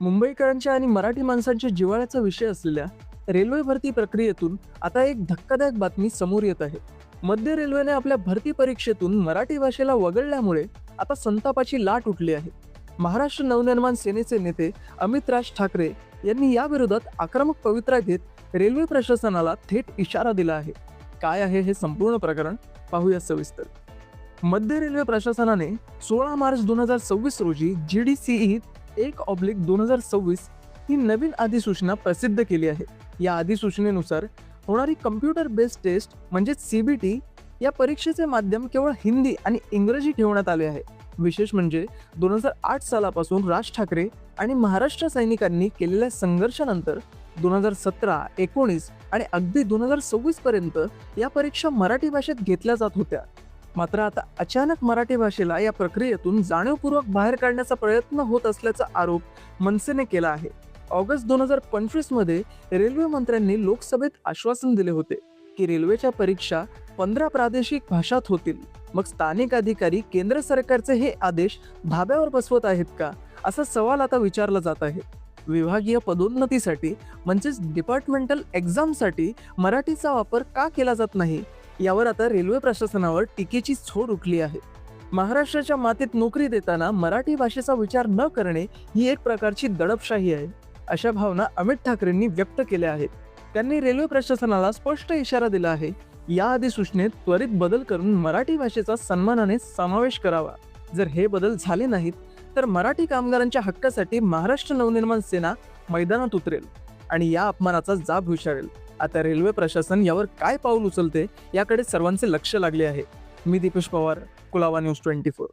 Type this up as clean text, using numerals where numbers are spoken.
मुंबईकरांच्या आणि मराठी माणसांच्या जिव्हाळ्याचा विषय असलेल्या रेल्वे भरती प्रक्रियेतून आता एक धक्कादायक बातमी समोर येत आहे. मध्य रेल्वेने आपल्या भरती परीक्षेतून मराठी भाषेला वगळल्यामुळे आता संतापाची लाट उठली आहे. महाराष्ट्र नवनिर्माण सेनेचे नेते अमित राज ठाकरे यांनी याविरोधात आक्रमक पवित्रा घेत रेल्वे प्रशासनाला थेट इशारा दिला आहे. काय आहे हे संपूर्ण प्रकरण पाहूया सविस्तर. मध्य रेल्वे प्रशासनाने 16 मार्च 2026 रोजी GDCE 1/2026 ही नवीन अधिसूचना प्रसिद्ध केली आहे. या अधिसूचनेनुसार होणारी कम्प्युटर बेस्ड टेस्ट म्हणजे CBT या परीक्षेचे माध्यम केवळ हिंदी आणि इंग्रजी ठेवण्यात आले आहे. विशेष म्हणजे 2008 सालापासून राज ठाकरे आणि महाराष्ट्र सैनिकांनी केलेल्या संघर्षानंतर 2017, 19 आणि अगदी 2026 पर्यंत या परीक्षा मराठी भाषेत घेतल्या जात होत्या. मात्र आता अचानक मराठी भाषेला या प्रक्रियेतून जाणीवपूर्वक बाहेर काढण्याचा प्रयत्न होत असल्याचा आरोप मनसेने केला आहे. ऑगस्ट 2025 मध्ये रेल्वे मंत्र्यांनी लोकसभेत आश्वासन दिले होते की रेल्वेच्या परीक्षा 15 प्रादेशिक भाषात होतील. मग स्थानिक अधिकारी केंद्र सरकारचे हे आदेश धाब्यावर बसवत आहेत का, असा सवाल आता विचारला जात आहे. विभागीय पदोन्नतीसाठी म्हणजेच डिपार्टमेंटल एक्झामसाठी मराठीचा वापर का केला जात नाही, यावर आता रेल्वे प्रशासनावर टीकेची झोड उठली आहे. महाराष्ट्राच्या मातीत नोकरी देताना मराठी भाषेचा विचार न करणे ही एक प्रकारची दडपशाही आहे, अशा भावना अमित ठाकरेंनी व्यक्त केल्या आहेत. त्यांनी रेल्वे प्रशासनाला स्पष्ट इशारा दिला आहे, या अधिसूचनेत त्वरित बदल करून मराठी भाषेचा सन्मानाने समावेश करावा. जर हे बदल झाले नाहीत तर मराठी कामगारांच्या हक्कासाठी महाराष्ट्र नवनिर्माण सेना मैदानात उतरेल आणि या अपमानाचा जाब विचारेल. आता रेल्वे प्रशासन यावर काय पाऊल उचलते याकडे सर्वांचे लक्ष लागले आहे. मी दीपेश पवार, कुलाबा न्यूज 24.